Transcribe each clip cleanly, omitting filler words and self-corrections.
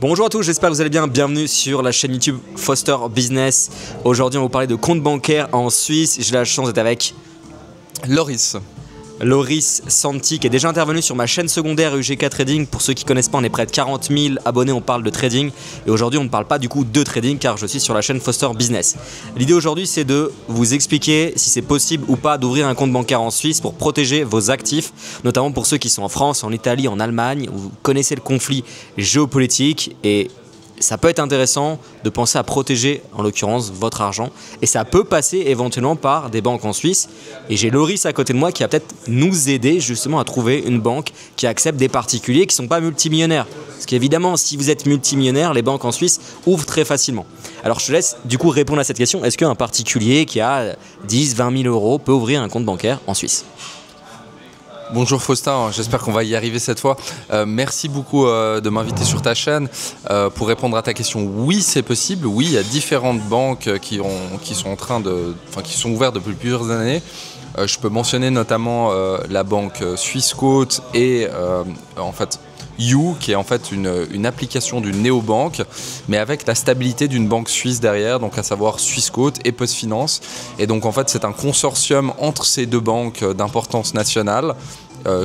Bonjour à tous, j'espère que vous allez bien. Bienvenue sur la chaîne YouTube Foster Business. Aujourd'hui, on va vous parler de compte bancaire en Suisse. J'ai la chance d'être avec Loris Santi, qui est déjà intervenu sur ma chaîne secondaire UGK Trading. Pour ceux qui ne connaissent pas, on est près de 40 000 abonnés, on parle de trading. Et aujourd'hui, on ne parle pas du coup de trading car je suis sur la chaîne Foster Business. L'idée aujourd'hui, c'est de vous expliquer si c'est possible ou pas d'ouvrir un compte bancaire en Suisse pour protéger vos actifs, notamment pour ceux qui sont en France, en Italie, en Allemagne, où vous connaissez le conflit géopolitique et ça peut être intéressant de penser à protéger, en l'occurrence, votre argent. Et ça peut passer éventuellement par des banques en Suisse. Et j'ai Loris à côté de moi qui va peut-être nous aider justement à trouver une banque qui accepte des particuliers qui ne sont pas multimillionnaires. Parce qu'évidemment, si vous êtes multimillionnaire, les banques en Suisse ouvrent très facilement. Alors je te laisse du coup répondre à cette question. Est-ce qu'un particulier qui a 10, 20 000 euros peut ouvrir un compte bancaire en Suisse ? Bonjour Faustin, j'espère qu'on va y arriver cette fois. Merci beaucoup de m'inviter sur ta chaîne. Pour répondre à ta question, oui c'est possible. Oui, il y a différentes banques qui sont ouvertes depuis plusieurs années. Je peux mentionner notamment la banque Swissquote et You, qui est en fait une application d'une néobanque, mais avec la stabilité d'une banque suisse derrière, donc à savoir Swissquote et PostFinance. Et donc en fait c'est un consortium entre ces deux banques d'importance nationale.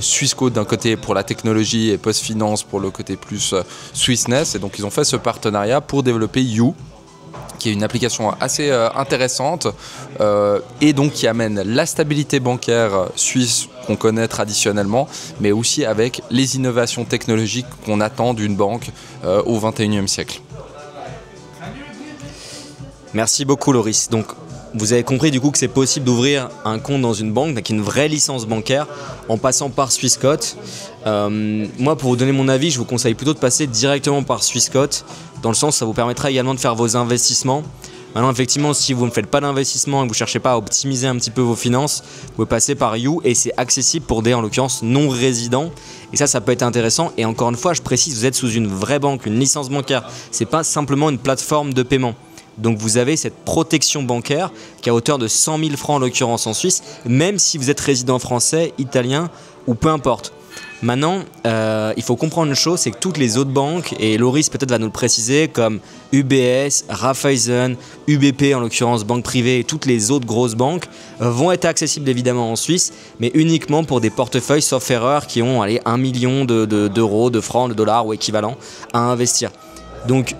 Swissquote d'un côté pour la technologie et PostFinance pour le côté plus Swissness. Et donc ils ont fait ce partenariat pour développer You, qui est une application assez intéressante et donc qui amène la stabilité bancaire suisse qu'on connaît traditionnellement, mais aussi avec les innovations technologiques qu'on attend d'une banque au XXIe siècle. Merci beaucoup Loris. Donc, vous avez compris du coup que c'est possible d'ouvrir un compte dans une banque avec une vraie licence bancaire en passant par Swissquote. Moi, pour vous donner mon avis, je vous conseille plutôt de passer directement par Swissquote, dans le sens où ça vous permettra également de faire vos investissements. Maintenant, effectivement, si vous ne faites pas d'investissement et que vous ne cherchez pas à optimiser un petit peu vos finances, vous pouvez passer par You et c'est accessible pour des, en l'occurrence, non-résidents. Et ça peut être intéressant. Et encore une fois, je précise, vous êtes sous une vraie banque, une licence bancaire. Ce n'est pas simplement une plateforme de paiement. Donc vous avez cette protection bancaire qui est à hauteur de 100 000 francs en l'occurrence en Suisse, même si vous êtes résident français, italien ou peu importe. Maintenant, il faut comprendre une chose, c'est que toutes les autres banques, et Loris peut-être va nous le préciser, comme UBS, Raiffeisen, UBP en l'occurrence, banque privée et toutes les autres grosses banques, vont être accessibles évidemment en Suisse, mais uniquement pour des portefeuilles sauf erreur qui ont 1 million d'euros, de francs, de dollars ou équivalent à investir. Donc,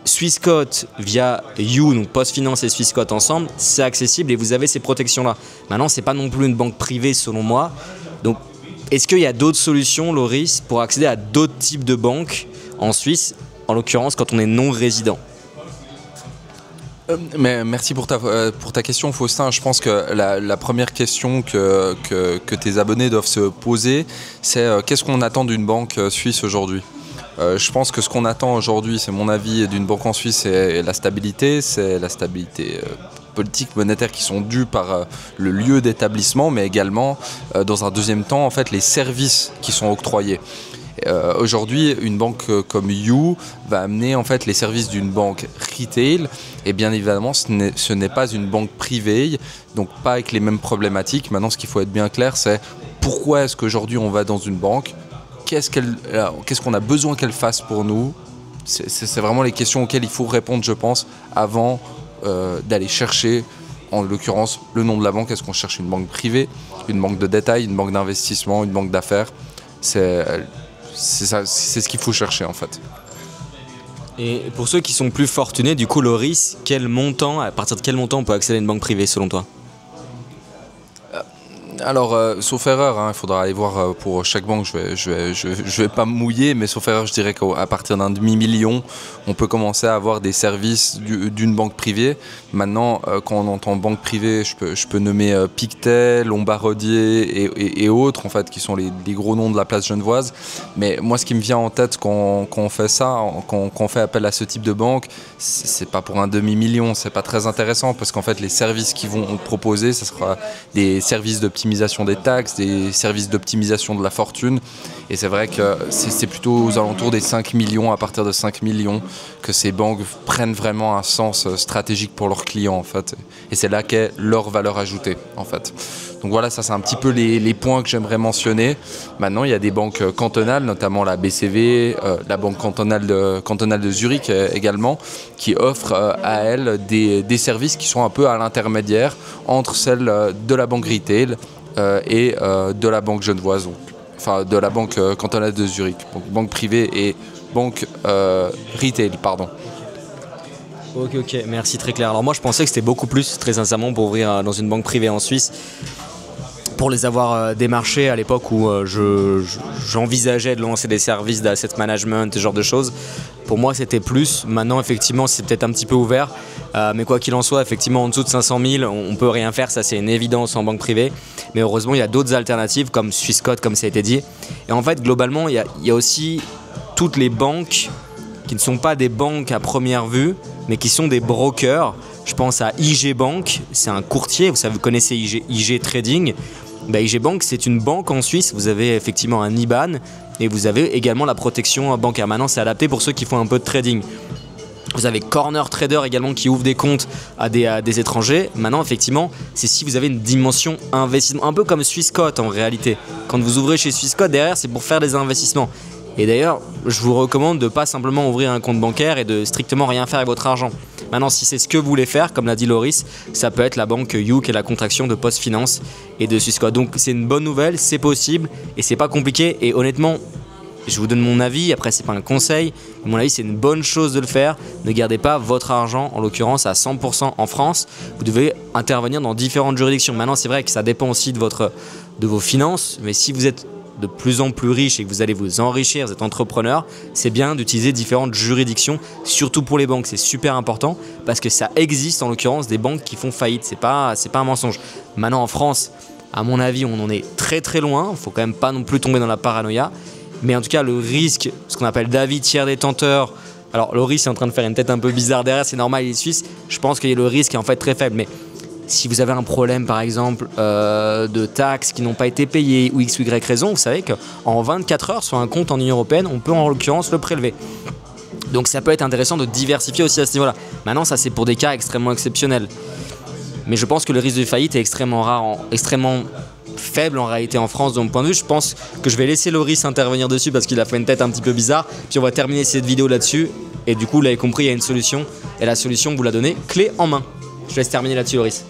Swissquote via You, donc PostFinance et Swissquote ensemble, c'est accessible et vous avez ces protections-là. Maintenant, ce n'est pas non plus une banque privée selon moi. Donc, est-ce qu'il y a d'autres solutions, Loris, pour accéder à d'autres types de banques en Suisse, en l'occurrence quand on est non-résident ? Mais merci pour ta question, Faustin. Je pense que la première question que tes abonnés doivent se poser, c'est qu'est-ce qu'on attend d'une banque suisse aujourd'hui ? Je pense que ce qu'on attend aujourd'hui, c'est mon avis d'une banque en Suisse, c'est la stabilité politique, monétaire qui sont dues par le lieu d'établissement, mais également, dans un deuxième temps, en fait, les services qui sont octroyés. Aujourd'hui, une banque comme You va amener en fait les services d'une banque retail et bien évidemment ce n'est pas une banque privée, donc pas avec les mêmes problématiques. Maintenant, ce qu'il faut être bien clair, c'est pourquoi est-ce qu'aujourd'hui on va dans une banque ? Qu'est-ce qu'on a besoin qu'elle fasse pour nous ? C'est vraiment les questions auxquelles il faut répondre, je pense, avant d'aller chercher, en l'occurrence, le nom de la banque. Est-ce qu'on cherche une banque privée, une banque de détail, une banque d'investissement, une banque d'affaires ? C'est ce qu'il faut chercher en fait. Et pour ceux qui sont plus fortunés, du coup, Loris, à partir de quel montant on peut accéder à une banque privée selon toi ? Alors, sauf erreur, il faudra aller voir pour chaque banque, je vais pas me mouiller, mais sauf erreur, je dirais qu'à partir d'un demi-million, on peut commencer à avoir des services d'une banque privée. Maintenant, quand on entend banque privée, je peux nommer Pictet, Lombardier et autres, en fait, qui sont les gros noms de la place genevoise. Mais moi, ce qui me vient en tête quand on fait ça, quand on fait appel à ce type de banque, c'est pas pour un demi-million, c'est pas très intéressant, parce qu'en fait, les services qu'ils vont proposer, ce sera des services d'optimisation des taxes, des services d'optimisation de la fortune. Et c'est vrai que c'est plutôt aux alentours des 5 millions, à partir de 5 millions, que ces banques prennent vraiment un sens stratégique pour leurs clients en fait. Et c'est là qu'est leur valeur ajoutée en fait. Donc voilà, ça c'est un petit peu les points que j'aimerais mentionner. Maintenant, il y a des banques cantonales, notamment la BCV, la banque cantonale de Zurich également, qui offrent à elles des services qui sont un peu à l'intermédiaire entre celle de la banque retail et de la banque genevoise, enfin de la banque cantonale de Zurich, donc banque privée et banque retail, pardon. Ok, merci, très clair. Alors moi je pensais que c'était beaucoup plus, très sincèrement, pour ouvrir dans une banque privée en Suisse. Pour les avoir démarchés à l'époque où j'envisageais de lancer des services d'asset management, ce genre de choses, pour moi c'était plus. Maintenant effectivement c'est peut-être un petit peu ouvert, mais quoi qu'il en soit, effectivement en dessous de 500 000 on peut rien faire, ça c'est une évidence en banque privée. Mais heureusement il y a d'autres alternatives comme Swissquote, comme ça a été dit. Et en fait globalement il y a aussi toutes les banques qui ne sont pas des banques à première vue, mais qui sont des brokers. Je pense à IG Bank, c'est un courtier, vous connaissez IG Trading. IG Bank, c'est une banque en Suisse, vous avez effectivement un IBAN et vous avez également la protection bancaire. Maintenant, c'est adapté pour ceux qui font un peu de trading. Vous avez Corner Trader également qui ouvre des comptes à des étrangers. Maintenant, effectivement, c'est si vous avez une dimension investissement, un peu comme Swissquote en réalité. Quand vous ouvrez chez Swissquote, derrière, c'est pour faire des investissements. Et d'ailleurs, je vous recommande de ne pas simplement ouvrir un compte bancaire et de strictement rien faire avec votre argent. Maintenant, si c'est ce que vous voulez faire, comme l'a dit Loris, ça peut être la banque You qui est la contraction de PostFinance et de Swissquote. Donc c'est une bonne nouvelle, c'est possible et c'est pas compliqué. Et honnêtement, je vous donne mon avis, après c'est pas un conseil, mais mon avis c'est une bonne chose de le faire. Ne gardez pas votre argent, en l'occurrence à 100% en France. Vous devez intervenir dans différentes juridictions. Maintenant c'est vrai que ça dépend aussi de vos finances, mais si vous êtes de plus en plus riche et que vous allez vous enrichir, vous êtes entrepreneur, c'est bien d'utiliser différentes juridictions, surtout pour les banques, c'est super important parce que ça existe en l'occurrence des banques qui font faillite, c'est pas un mensonge. Maintenant en France, à mon avis, on en est très très loin, il faut quand même pas non plus tomber dans la paranoïa, mais en tout cas le risque, ce qu'on appelle d'avis tiers détenteur, alors Loris est en train de faire une tête un peu bizarre derrière, c'est normal, il est suisse, je pense que le risque est en fait très faible, mais si vous avez un problème par exemple de taxes qui n'ont pas été payées ou x ou y raison, vous savez qu'en 24 heures sur un compte en Union Européenne, on peut en l'occurrence le prélever. Donc ça peut être intéressant de diversifier aussi à ce niveau-là. Maintenant ça c'est pour des cas extrêmement exceptionnels. Mais je pense que le risque de faillite est extrêmement rare, extrêmement faible en réalité en France de mon point de vue. Je pense que je vais laisser Loris intervenir dessus parce qu'il a fait une tête un petit peu bizarre. Puis on va terminer cette vidéo là-dessus. Et du coup vous l'avez compris, il y a une solution. Et la solution, vous la donnez clé en main. Je laisse terminer là-dessus, Loris.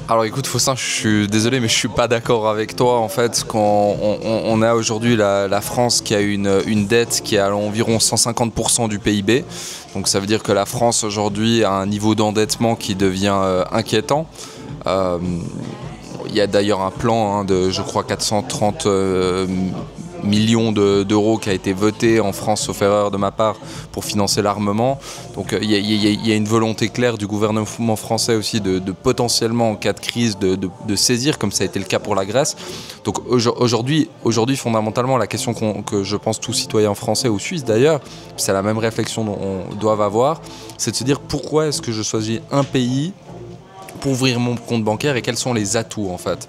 Alors écoute Faustin, je suis désolé mais je suis pas d'accord avec toi en fait. Quand on a aujourd'hui la France qui a une dette qui est à environ 150% du PIB. Donc ça veut dire que la France aujourd'hui a un niveau d'endettement qui devient inquiétant. Il y a d'ailleurs un plan de je crois 430 millions d'euros qui a été voté en France, sauf erreur de ma part, pour financer l'armement. Donc il y a une volonté claire du gouvernement français aussi de potentiellement, en cas de crise, de saisir, comme ça a été le cas pour la Grèce. Donc aujourd'hui fondamentalement, la question que je pense tous citoyens français ou suisses d'ailleurs, c'est la même réflexion qu'on doit avoir, c'est de se dire pourquoi est-ce que je choisis un pays pour ouvrir mon compte bancaire et quels sont les atouts en fait.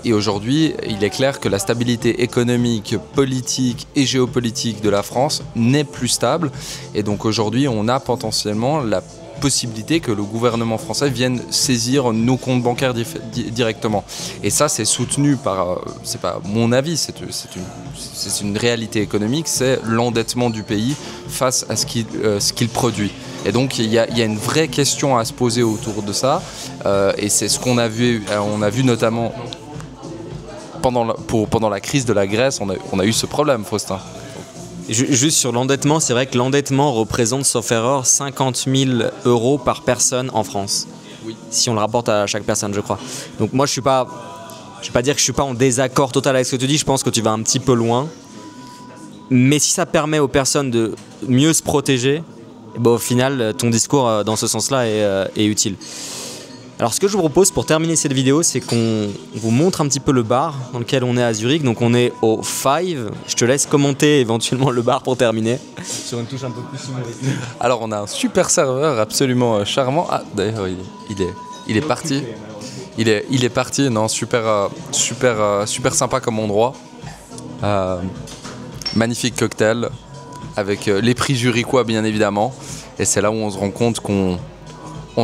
Et aujourd'hui, il est clair que la stabilité économique, politique et géopolitique de la France n'est plus stable. Et donc aujourd'hui, on a potentiellement la possibilité que le gouvernement français vienne saisir nos comptes bancaires directement. Et ça, c'est soutenu par, c'est pas mon avis, c'est une réalité économique, c'est l'endettement du pays face à ce qu'il produit. Et donc il y a une vraie question à se poser autour de ça, et c'est ce qu'on a vu, notamment pendant la crise de la Grèce, on a eu ce problème, Faustin. Juste sur l'endettement, c'est vrai que l'endettement représente, sauf erreur, 50 000 € par personne en France. Oui. Si on le rapporte à chaque personne, je crois. Donc moi, je vais pas dire que je suis pas en désaccord total avec ce que tu dis, je pense que tu vas un petit peu loin. Mais si ça permet aux personnes de mieux se protéger, au final, ton discours dans ce sens-là est utile. Alors ce que je vous propose pour terminer cette vidéo, c'est qu'on vous montre un petit peu le bar dans lequel on est à Zurich. Donc on est au Five. Je te laisse commenter éventuellement le bar pour terminer. Sur une touche un peu plus humoristique. Alors on a un super serveur absolument charmant. Ah d'ailleurs il est parti. Il est parti, non, super sympa comme endroit. Magnifique cocktail avec les prix zurichois bien évidemment. Et c'est là où on se rend compte qu'on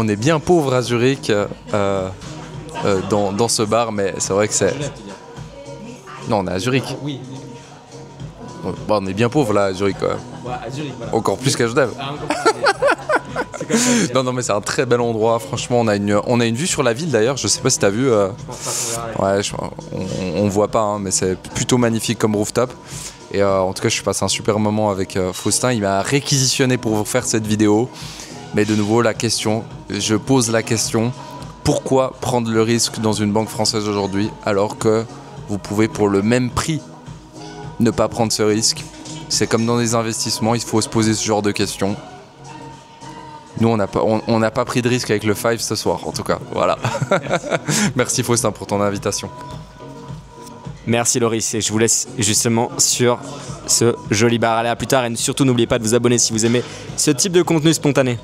est bien pauvre à Zurich dans ce bar, mais c'est vrai que c'est... Non, on est à Zurich. Oui. Bon, on est bien pauvre là à Zurich quand même. Ouais, à Zurich, voilà. Encore plus qu'à Genève. C'est comme ça. Non, mais c'est un très bel endroit. Franchement, on a une vue sur la ville d'ailleurs. Je sais pas si t'as vu. Je pense pas qu'on verra. Ouais, on voit pas, hein, mais c'est plutôt magnifique comme rooftop. Et en tout cas, je suis passé un super moment avec Faustin. Il m'a réquisitionné pour vous faire cette vidéo. Mais de nouveau, je pose la question, pourquoi prendre le risque dans une banque française aujourd'hui alors que vous pouvez pour le même prix ne pas prendre ce risque? C'est comme dans les investissements, il faut se poser ce genre de questions. Nous, on n'a pas pris de risque avec le 5 ce soir, en tout cas. Voilà. Merci Faustin pour ton invitation. Merci Loris, et je vous laisse justement sur ce joli bar. Allez, à plus tard, et surtout n'oubliez pas de vous abonner si vous aimez ce type de contenu spontané.